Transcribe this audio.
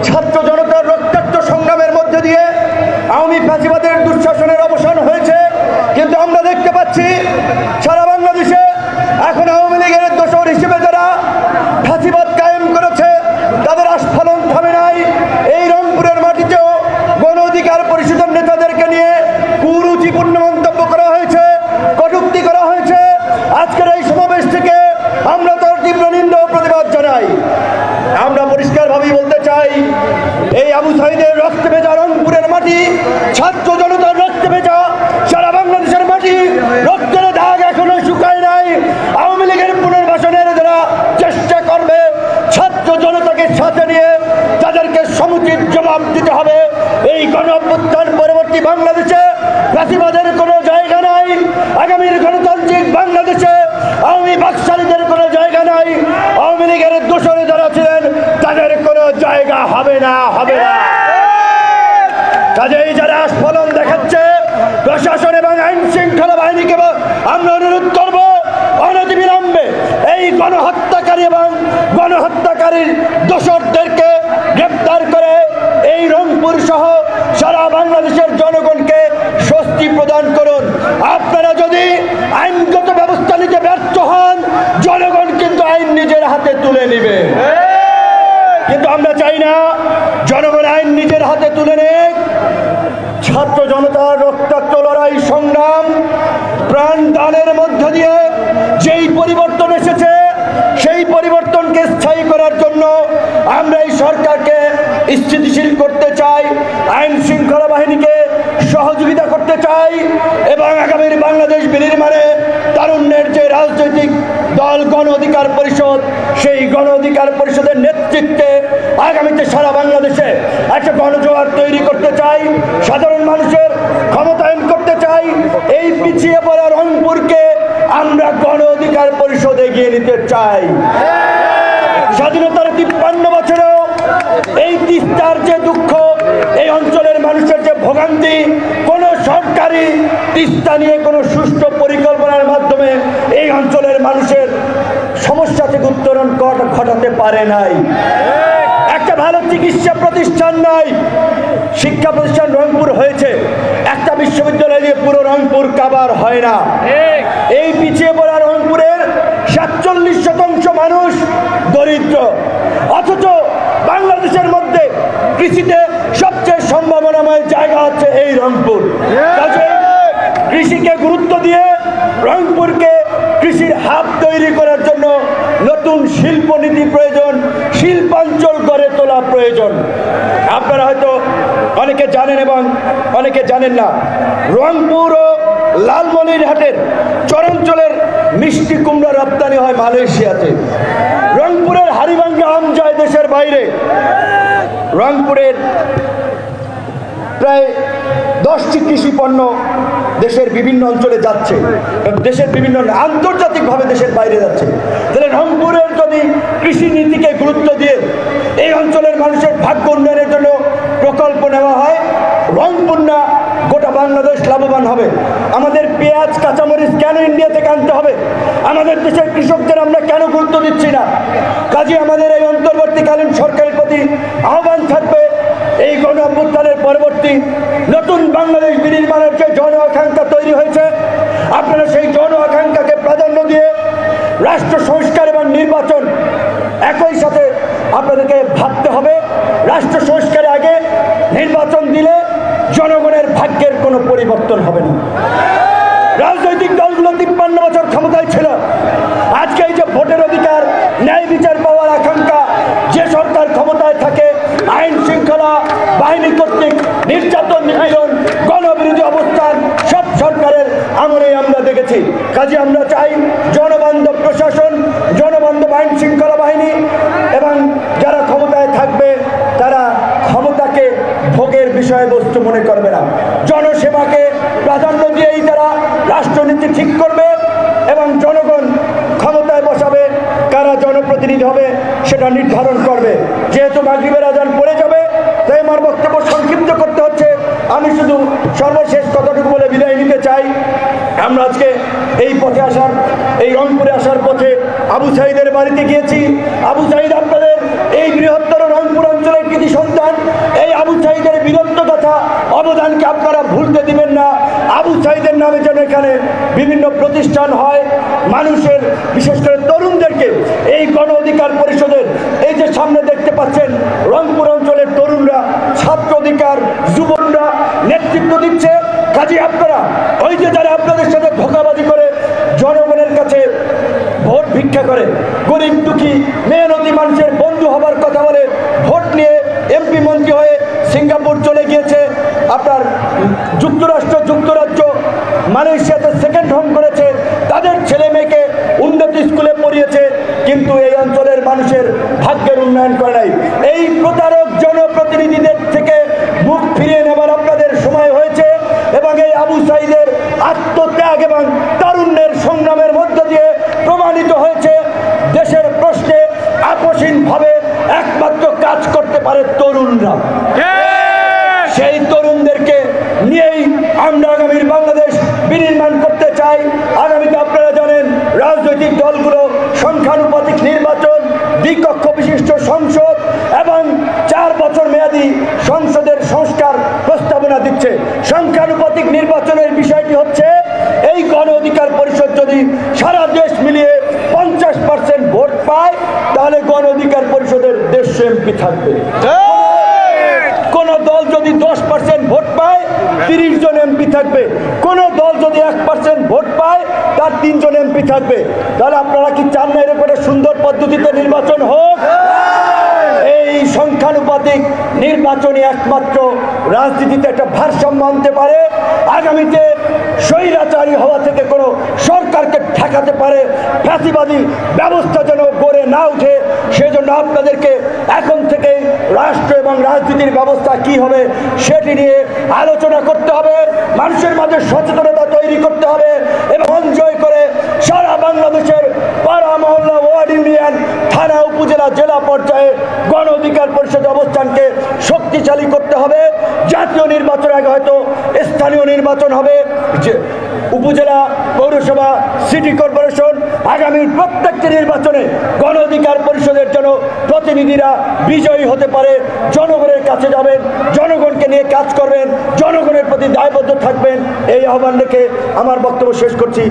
ছাত্র জনতার রক্তাক্ত সংগ্রামের মধ্যে দিয়ে আওয়ামী ফ্যাসিবাদের দুঃশাসনের অবসান হয়েছে, কিন্তু আমরা দেখতে পাচ্ছি সারা বাংলাদেশে এখন আওয়ামী লীগের দোসর হিসেবে যারা ফ্যাসিবাদ কায়েম করেছে তাদের আস্ফালন থামে নাই। এই রংপুরের মাটিতেও গণ অধিকার পরিষদের নেতাদেরকে নিয়ে কুরুচিপূর্ণ মন্তব্য করা হয়েছে, কটূক্তি করা হয়েছে। আজকের এই সমাবেশ থেকে আমরা তার তীব্র নিন্দা ও প্রতিবাদ জানাই। আমরা পরিষ্কারভাবেই বলতে চাই, এই আবু সাঈদের রক্তে ভেজা রংপুরের মাটি, ছাত্র জনতার রক্তে ভেজা সারা বাংলাদেশের মাটি, রক্তের দাগ এখনো শুকায় নাই। আওয়ামী লীগের পুনর্বাসনের যারা চেষ্টা করবে, ছাত্র জনতাকে সাথে নিয়ে তাদেরকে সমুচিত জবাব দিতে হবে। এই গণ অভ্যুত্থান পরবর্তী বাংলাদেশে ফ্যাসিবাদের কোনো জায়গা নাই। আগামীর গণতান্ত্রিক বাংলাদেশে আওয়ামী বাকশালীদের কোনো জায়গা নাই। আওয়ামী লীগের দোসরে যারা ছিলেন তাদের কোনো জায়গা হবে না, হবে না। কাজেই যারা আস্ফালন দেখাচ্ছে প্রশাসন এবং আইন শৃঙ্খলা বাহিনীকে আমরা অনুরোধ করব, অনতিবিলম্বে এই গণহত্যাকারী এবং গণহত্যাকারীর দোসরদেরকে গ্রেপ্তার করে এই রংপুর সহ সারা বাংলাদেশের জনগণকে স্বস্তি প্রদান করুন। আপনারা যদি আইনগত ব্যবস্থা নিতে ব্যর্থ হন, জনগণ কিন্তু আইন নিজের হাতে তুলে নেবে। কিন্তু আমরা চাই না জনগণ আইন নিজের হাতে তুলে নেক। ছাত্র জনতার রক্তাক্ত লড়াই, সংগ্রাম, প্রাণ দানের মধ্য দিয়ে যেই পরিবর্তন এসেছে, সেই পরিবর্তনকে স্থায়ী করার জন্য আমরা এই সরকারকে স্থিতিশীল করতে চাই, আইন শৃঙ্খলা বাহিনীকে সহযোগিতা করতে চাই এবং আগামীর বাংলাদেশ বিনির্মাণে তারুণ্যের যে রাজনৈতিক দল গণ অধিকার পরিষদ, সেই গণ অধিকার পরিষদের নেতৃত্বে আগামীতে সারা বাংলাদেশে একটা গণজোয়ার তৈরি করতে চাই, সাধারণ মানুষের ক্ষমতায়ন করতে চাই। এই পিছিয়ে পড়া রংপুরকে আমরা গণ অধিকার পরিষদ এগিয়ে নিতে চাই। স্বাধীনতার 53 বছরেও এই তিস্তার যে দুঃখ, এই অঞ্চলের মানুষের যে ভোগান্তি, কোন সরকারি তিস্তা নিয়ে কোনো সুষ্ঠু পরিকল্পনার মাধ্যমে এই অঞ্চলের মানুষের সমস্যা থেকে উত্তরণ ঘটাতে পারে নাই। একটা ভালো চিকিৎসা প্রতিষ্ঠান নাই, শিক্ষা প্রতিষ্ঠান রংপুর হয়েছে, একটা বিশ্ববিদ্যালয় দিয়ে পুরো রংপুর কাভার হয় না। এই পিছিয়ে পড়া রংপুরের 47% মানুষ দরিদ্র, অথচ বাংলাদেশের মধ্যে কৃষিতে সবচেয়ে সম্ভাবনাময় জায়গা হচ্ছে এই রংপুর। কৃষিকে গুরুত্ব দিয়ে রংপুরকে কৃষির হাব তৈরি করার জন্য নতুন শিল্পনীতি প্রয়োজন, শিল্পাঞ্চল গড়ে তোলা প্রয়োজন। আপনারা হয়তো অনেকে জানেন এবং অনেকে জানেন না, রংপুর ও লালমনিরহাটের চরাঞ্চলের মিষ্টি কুমড়া রপ্তানি হয় মালয়েশিয়াতে। রংপুরের হাড়িভাঙ্গা আম যায় দেশের বাইরে। রংপুরের প্রায় 10টি কৃষি পণ্য দেশের বিভিন্ন অঞ্চলে যাচ্ছে, দেশের বিভিন্ন আন্তর্জাতিকভাবে দেশের বাইরে যাচ্ছে। তাহলে রংপুরের যদি কৃষি নীতিকে গুরুত্ব দিয়ে এই অঞ্চলের মানুষের ভাগ্য উন্নয়নের জন্য প্রকল্প নেওয়া হয়, রংপুর না গোটা বাংলাদেশ লাভবান হবে। আমাদের পেঁয়াজ কাঁচামরিচ কেন ইন্ডিয়া থেকে আনতে হবে? আমাদের দেশের কৃষকদের আমরা কেন গুরুত্ব দিচ্ছি না? কাজে আমাদের এই অন্তর্বর্তীকালীন সরকারের প্রতি আহ্বান থাকবে, এই গণ অভ্যুত্থানের পরবর্তী নতুন বাংলাদেশ বিনির্মাণের যে জন আকাঙ্ক্ষা তৈরি হয়েছে, আপনারা সেই জন আকাঙ্ক্ষাকে প্রাধান্য দিয়ে রাষ্ট্র সংস্কার এবং নির্বাচন একই সাথে আপনাদেরকে ভাবতে হবে। রাষ্ট্র সংস্কারের আগে নির্বাচন দিলে জনগণের ভাগ্যের কোনো পরিবর্তন হবে না। রাজনৈতিক দলগুলো 53 বছর ক্ষমতায় ছিল, আজকে এই যে ভোটের অধিকার, ন্যায় বিচার পাওয়ার আকাঙ্ক্ষা, যে সরকার ক্ষমতায় থাকে আইন শৃঙ্খলা বাহিনী কর্তৃক নির্যাতন, নিপীড়ন, গণবিরোধী অবস্থান সব সরকারের আমলেই আমরা দেখেছি। কাজে আমরা চাই জনবান্ধব প্রশাসন, জনবান্ধব আইন শৃঙ্খলা বাহিনী এবং যারা ক্ষমতায় থাকবে তারা ক্ষমতাকে ভোগের বিষয়বস্তু মনে করবে না, জনসেবাকে প্রাধান্য দিয়েই তারা রাষ্ট্রনীতি ঠিক করবে এবং জনগণ ক্ষমতায় বসাবে, কারা জনপ্রতিনিধি হবে সেটা নির্ধারণ করবে। যেহেতু মাগরিবের আজান পড়ে যাবে, তাই আমার বক্তব্য সংক্ষিপ্ত করতে হচ্ছে। আমি শুধু সর্বশেষ কথাটুকু বলে বিদায় নিতে চাই। আমরা আজকে এই পথে আসার, এই রংপুরে আসার পথে আবু সাঈদের বাড়িতে গিয়েছি। আবু সাঈদ আপনাদের এই বৃহত্তর রংপুর অঞ্চলের কৃতি সন্তান। অবদানকে আপনারা ভুলতে দিবেন না। আবু সাইদের নামে যেন এখানে বিভিন্ন প্রতিষ্ঠান হয়, মানুষের বিশেষ করে তরুণদেরকে এই গণ অধিকার পরিষদের এই যে সামনে দেখতে পাচ্ছেন রংপুর অঞ্চলের তরুণরা, ছাত্র অধিকার যুবকরা নেতৃত্ব দিচ্ছে। কাজে আপনারা ওই যে যারা আপনাদের সাথে ধোঁকাবাজি করে জনগণের কাছে ভোট ভিক্ষা করে, গরিব দুঃখী মেহনতি মানুষের বন্ধু হবার কথা বলে ভোট নিয়ে এমপি মন্ত্রী হয়ে সিঙ্গাপুর চলে গিয়েছে, আপনার যুক্তরাষ্ট্র যুক্তরাজ্য মালয়েশিয়াতে সেকেন্ড হোম করেছে, তাদের ছেলে মেয়েকে উন্নত স্কুলে পড়িয়েছে, কিন্তু এই অঞ্চলের মানুষের ভাগ্যের উন্নয়ন করে নাই। এই প্রতারক জনপ্রতিনিধিদের থেকে মুখ ফিরিয়ে নেবার আপনাদের সময় হয়েছে এবং এই আবু সাইদের আত্মত্যাগ এবং তারুণ্যের সংগ্রামের মধ্য দিয়ে প্রমাণিত হয়েছে দেশের প্রশ্নে আপোষহীনভাবে একমাত্র কাজ করতে পারে তরুণরা। সেই তরুণদেরকে নিয়েই আমরা আগামীর বাংলাদেশ বিনির্মাণ করতে চাই। আগামীতে আপনারা জানেন রাজনৈতিক দলগুলো সংখ্যানুপাতিক নির্বাচন, দ্বিকক্ষ বিশিষ্ট সংসদ এবং 4 বছর মেয়াদী সংসদের সংস্কার প্রস্তাবনা দিচ্ছে। সংখ্যানুপাতিক নির্বাচনের বিষয়টি হচ্ছে এই গণ অধিকার পরিষদ যদি সারা দেশ মিলিয়ে 50% ভোট পায় তাহলে গণ অধিকার পরিষদের 150 এমপি থাকবে। কোন দল যদি 10% ভোট পায় 30 জন এমপি থাকবে। কোন দল যদি 1% ভোট পায় তার 3 জন এমপি থাকবে। তাহলে আপনারা কি চান না এরকম একটা সুন্দর পদ্ধতিতে নির্বাচন হোক? এই সংখ্যানুপাতিক নির্বাচনে একমাত্র রাজনীতিতে একটা ভারসাম্য আনতে পারে। আগামীতে স্বৈরাচারী হওয়া থেকে কোনো সরকারকে ঠেকাতে পারে, ফ্যাসিবাদী ব্যবস্থা যেন গড়ে না উঠে, সেজন্য আপনাদেরকে এখন থেকে রাষ্ট্র এবং রাজনীতির ব্যবস্থা কি হবে সেটি নিয়ে আলোচনা করতে হবে, মানুষের মাঝে সচেতনতা তৈরি করতে হবে এবং এনজয় করে সারা বাংলাদেশের পাড়া মহল্লা ওয়ার্ড ইউনিয়ন থানা উপজেলা জেলা পর্যায়ে গণ অধিকার পরিষদ অবস্থানকে শক্তিশালী করতে হবে। জাতীয় নির্বাচনের আগে হয়তো স্থানীয় নির্বাচন হবে, উপজেলা পৌরসভা সিটি কর্পোরেশন। আগামীর প্রত্যেকটি নির্বাচনে গণ অধিকার পরিষদের জন্য প্রতিনিধিরা বিজয়ী হতে পারে, জনগণের কাছে যাবেন, জনগণকে নিয়ে কাজ করবেন, জনগণের প্রতি দায়বদ্ধ থাকবেন। এই আহ্বান রেখে আমার বক্তব্য শেষ করছি।